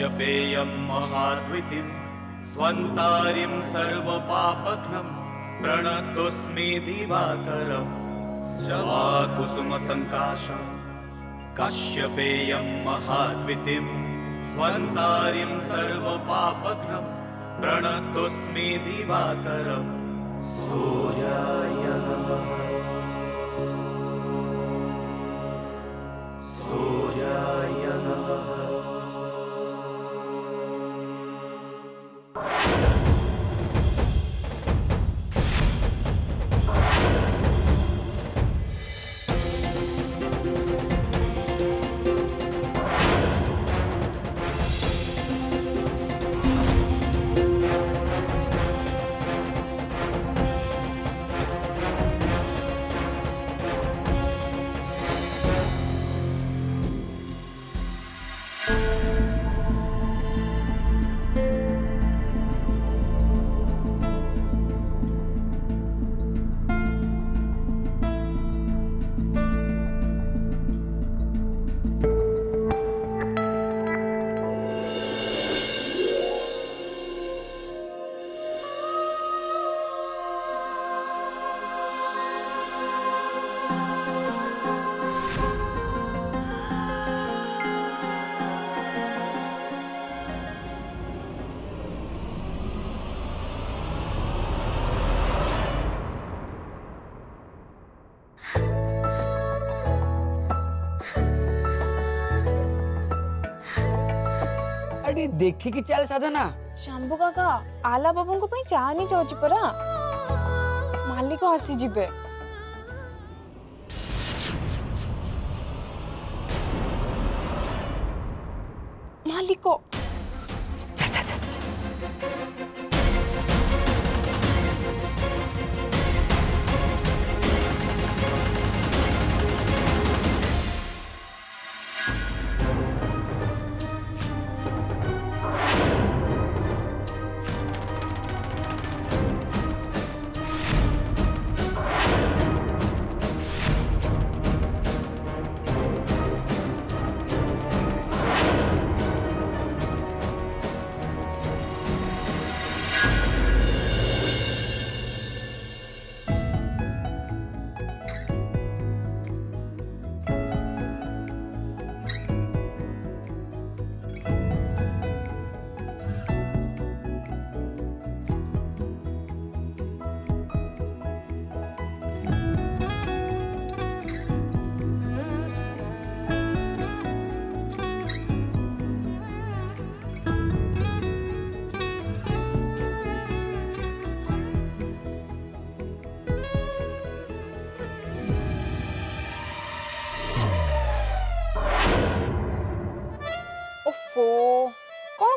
कश्यपेयं महाद्वितीं स्वन्तारिं सर्वपापघ्नं प्रणतोऽस्मि दिवाकरं शवाकुसुमसङ्काशं कश्यपेयं महाद्वितीं स्वन्तारिं सर्वपापघ्नं प्रणतोऽस्मि दिवाकरं सूर्याय नमः सूर्याय नमः। अरे देखी कि चल साधना शंभु काका आला बाबू को पई चा नहीं जाउची परा मालिक आसी जिबे मालिक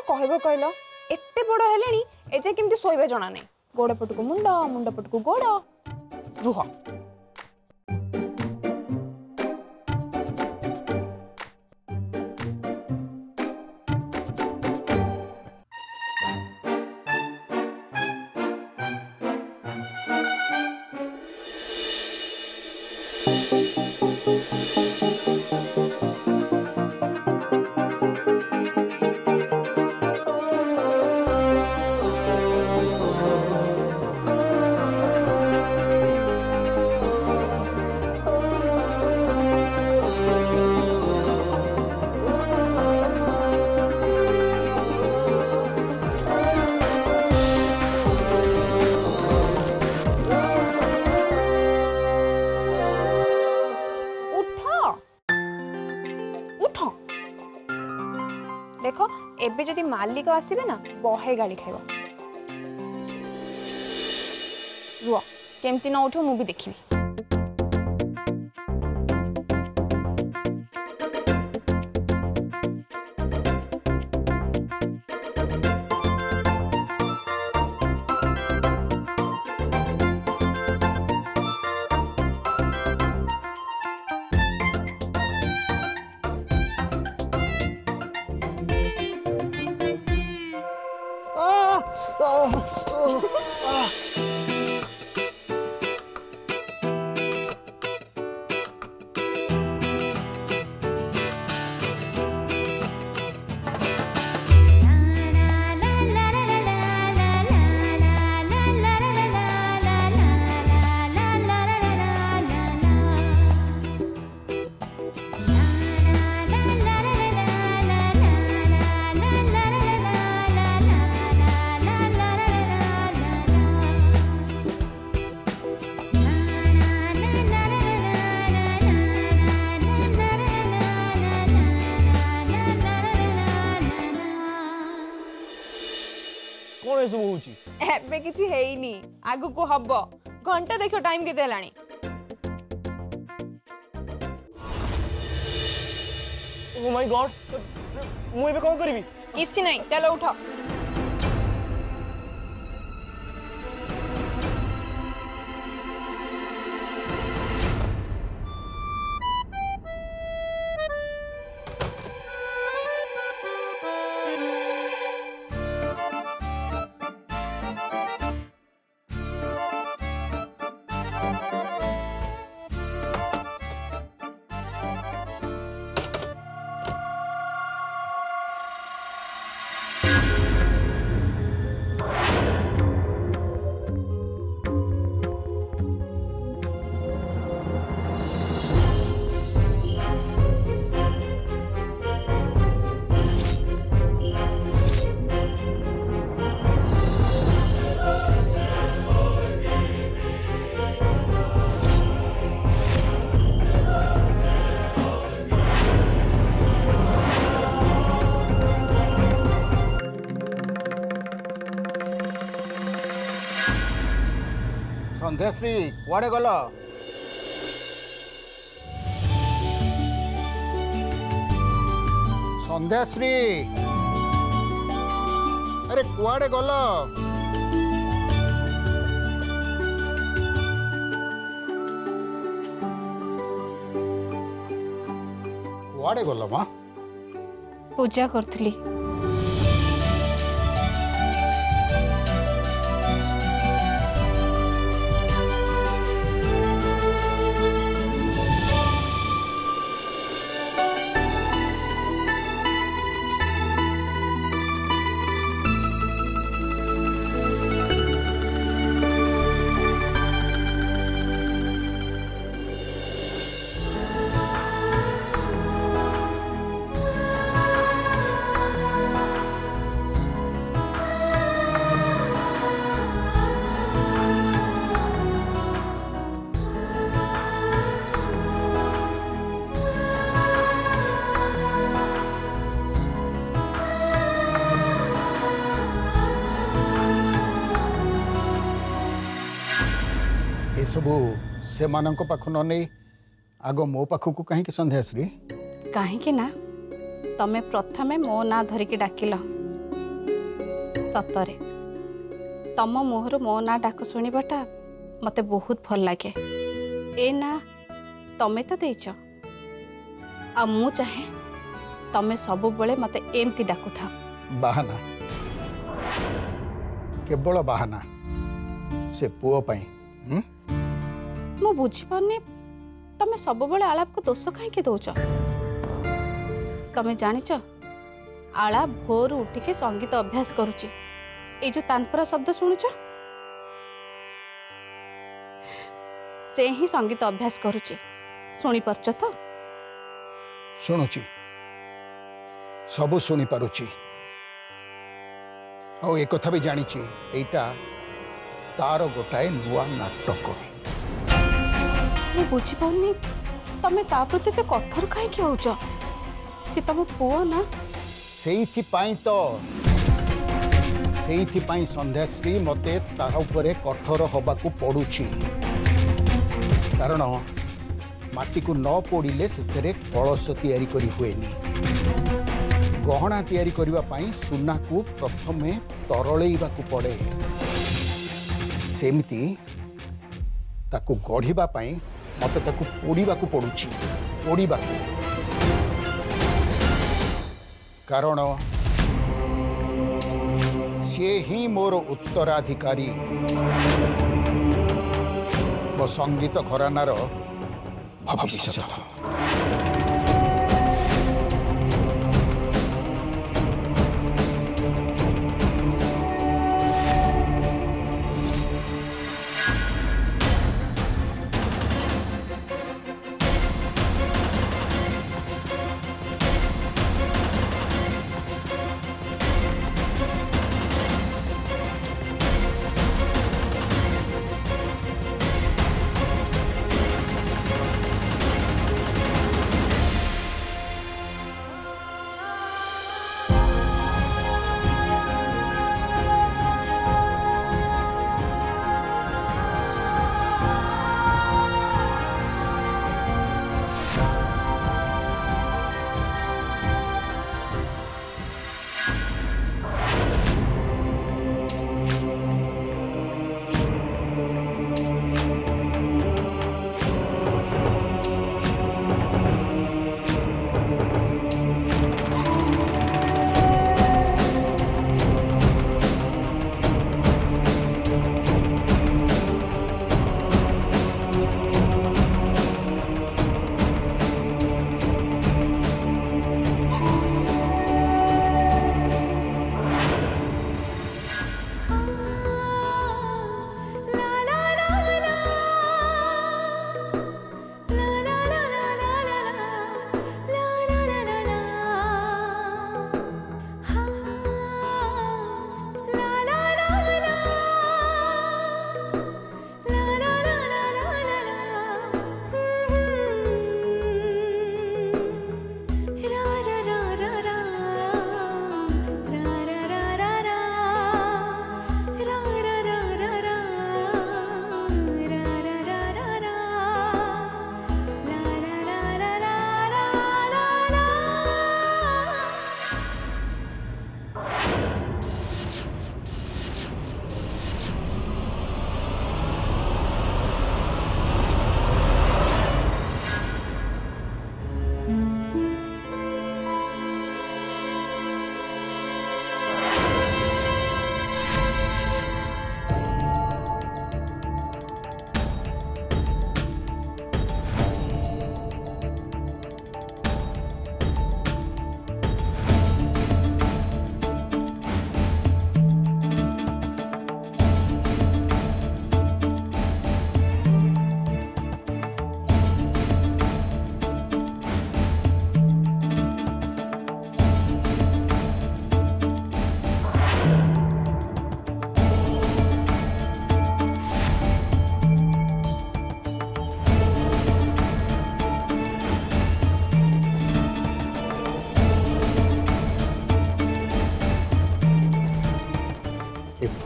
कहबो कहलो एते बड़ हेलेनी एजे केमती सोइबे जणा नै गोड़ पटको मुंड मुंड पटको गोड़ रुह देखो एबे जदि मालिक आसीबे ना बहे गाली खाइबो रुआ केमती न उठो मु भी देखिबी एबे किछि हेइनी आगु को हबो घंटा देखो टाइम केते हलानी ओ माय गॉड मु एबे कोन करबी किछि नहीं चलो उठो संध्याश्री कुआड़े गल संध्याश्री अरे कुआड़े गल कुआड़े गल माँ पूजा करथली सबू से मानक पाख न नहीं आग मो पाखक कहीं संध्याश्री कहीं ना तमे प्रथमे मो ना धरिकी डाकिल सतरे तम मुहर मो ना डाक शुणवाटा मते बहुत भल लगे ए ना तमे तो देच आ मु चाहे तमे सब बड़े मते एमती डाकु था बाहाना केवल बाहाना से पुओ पाई मु बुझी पारनी तमे सब बड़े आलाप को दोष कहीं दौच तमे जानिच आलाप भोर उठिके संगीत अभ्यास करुची ए जो तानपुरा शब्द शुणुच से ही संगीत अभ्यास करुची शुणी पारछ तो शुणुची सबू शुणी पारुची और एक कथा भी जानिची एटा तार गोटाए नुआ नाटक मु बुझी पाउनी तमे ता प्रति ते कठोर काहे कि होउछ से तम पुओ ना सेइथि संध्याश्री मते ता उपरे कठोर होबाकू पड़ुछि कारण माटी को न पोड़िले सेतरे कलश तैयारी करी हुएनी गहना तैयारी करिवा पाई सुना को प्रथमे तरळेइबाकू पड़े सेमिति ताकू गढ़िबा पाई मते ताकू पोड़िबाकू पड़ुछि पोड़िबाकू कारण सी ही मोर उत्तराधिकारी मो संगीत घरानार भविष्य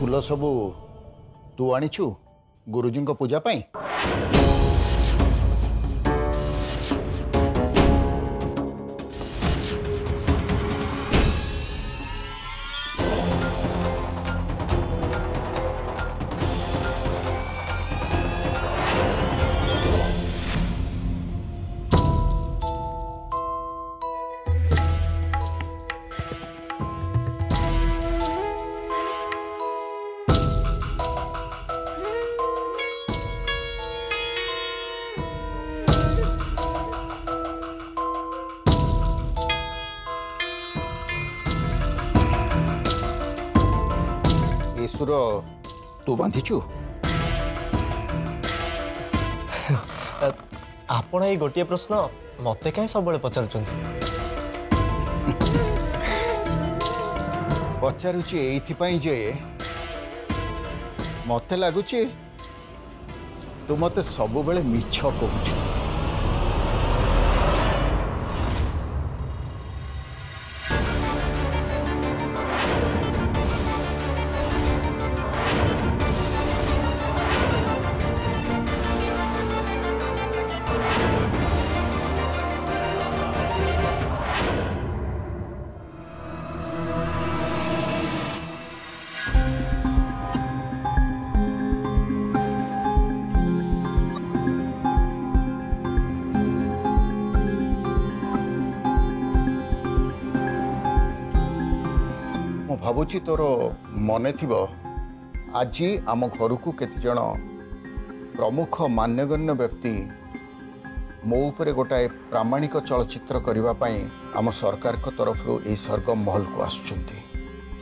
फूल सबू तू आनीचु गुरुजी को पूजा पाई? सुर तू बांधिचु? आपण ये गोटे प्रश्न मते कहीं सब पचारुचंती? पचारुची एइथिपाई जे मते लागुची तू मते सबु बेले मिछ कहूछु। भावुची तोर मने थिबो आज आम घर को केते जण प्रमुख मान्यगण्य व्यक्ति मो उपरे गोटाए प्रामाणिक चलचित्र करने पाई आम सरकार को तरफ ए सरगम महल को आसुचंती।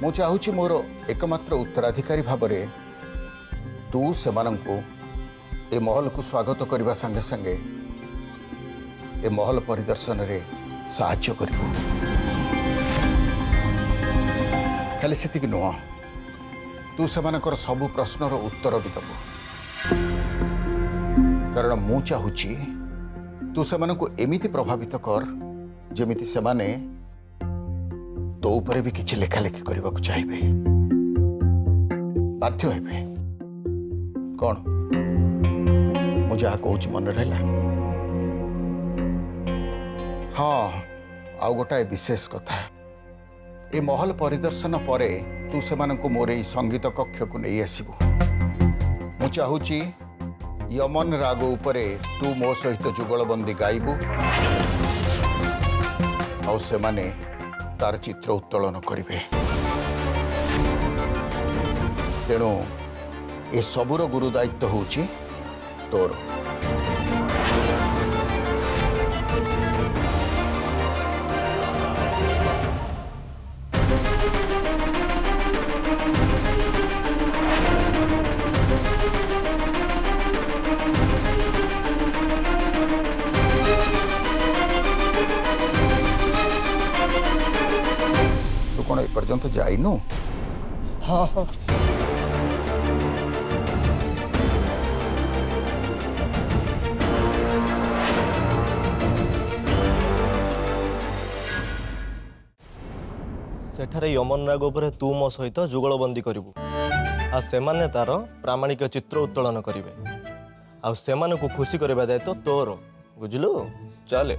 मु चाहूची मोर एकमात्र उत्तराधिकारी भाबरे तू सेमानंकु ए महल को स्वागत करने संगे संगे ए महल परिदर्शन रे साहाय्य करिबो। खाली सेतिक नुह तू सेमानकर सबु प्रश्नर उत्तर भी दबु, कारण मु चाहूची तू सेमानकु एमिति प्रभावित कर जेमिति सेमाने तो ऊपर भी किछि लेखा लेखी करबा को चाहिबे, बाध्य हेबे। कौन मु जहा कहूची मन रहला? हाँ, आउ गोटाए विशेष कथा, ए महल परिदर्शन परे तू सेमानंकु मोर ए संगीत कक्ष को नहीं आसबु। मु चाहूची यमन राग उपरे तू मो सहित जुगलबंदी गाइबु और सेमाने तार चित्र उत्तोलन करिवे। तेणु ए सबुर गुरु दायित्व होची तोर। कौन एपर्यंत जाइनु? हाँ हाँ सेठारे यमन राग उपरे तू मो सहित जुगलबंदी करिवु आ सेमाने तार प्रामाणिक चित्र उत्तोलन करिवे आ सेमानकु खुशी करबा दायित्व तोर, बुझलु? चले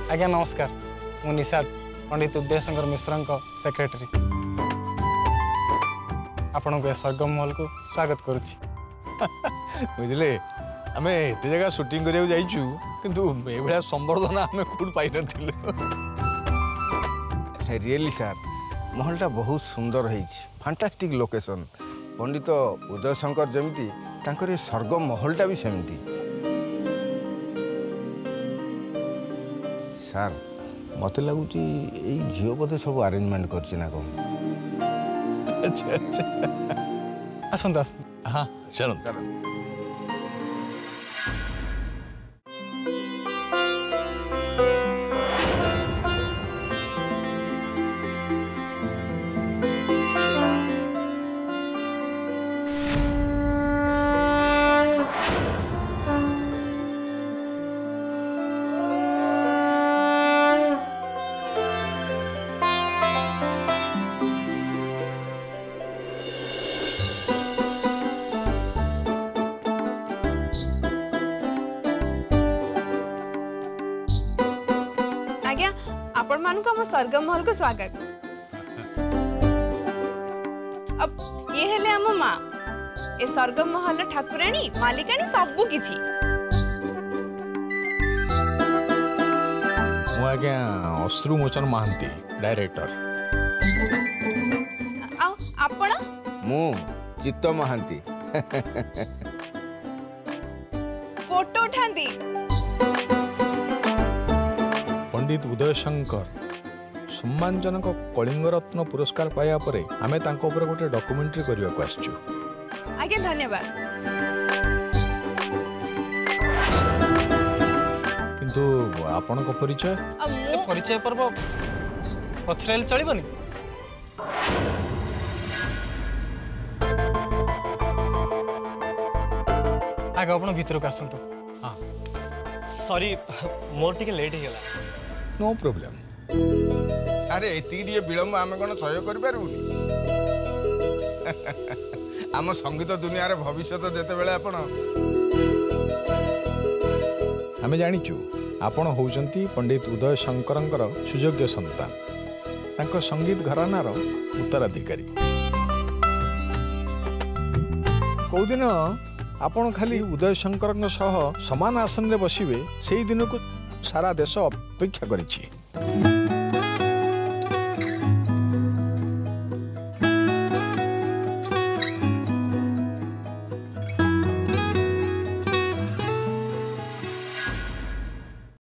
आज्ञा नमस्कार। मु निषाद पंडित उदयशंकर मिश्र सेक्रेटरी आपण को सरगम महल को स्वागत करुच्ची। बुझले आम एत जगह सुटिंग करा जाइचु किंतु ए संबर्धना आम कौट पाई न। रियली सार महलटा बहुत सुंदर है फैंटास्टिक लोकेशन पंडित उदय शंकर जमीती तांकर ये स्वर्ग महलटा भी सेमती सार मत लगुच झील बोधे सब अरेंजमेंट करना कौन अच्छा अच्छा आसंता हाँ चलो आज्ञा आपण मानक हम स्वर्ग महल को स्वागत। अब ये हेले हम माँ ए स्वर्ग महल ठाकुराणी मालिकाणी सबु किछि आज्ञा अश्रुमोचन महांती डायरेक्टर आ आपण मु चित्त महांती फोटो उठांती पंडित उदय शंकर सम्मानजनक कलिंग रत्न पुरस्कार पाया परे आमे तांको ऊपर गोटे डॉक्यूमेंट्री करबा को आछू। आज्ञा धन्यवाद। किंतु आपनको परिचय अब से परिचय पर्व पछरेल चलिबनी आगे आपण भितर को आसंतु। सॉरी मोर टिके लेट हो गला नो प्रॉब्लम। अरे एति विलम्ब आम कौन सहयोग करें आम संगीत दुनिया भविष्य जिते आपण आमे जानिचु आपण होउचंती पंडित उदय शंकरंकर सुयोग्य संतान तांको संगीत घरानार उत्तराधिकारी। कौदिन आपण खाली उदय शंकरंक सह समान आसन रे बसिबे सेही दिन को सारा देश अपेक्षा करिछि।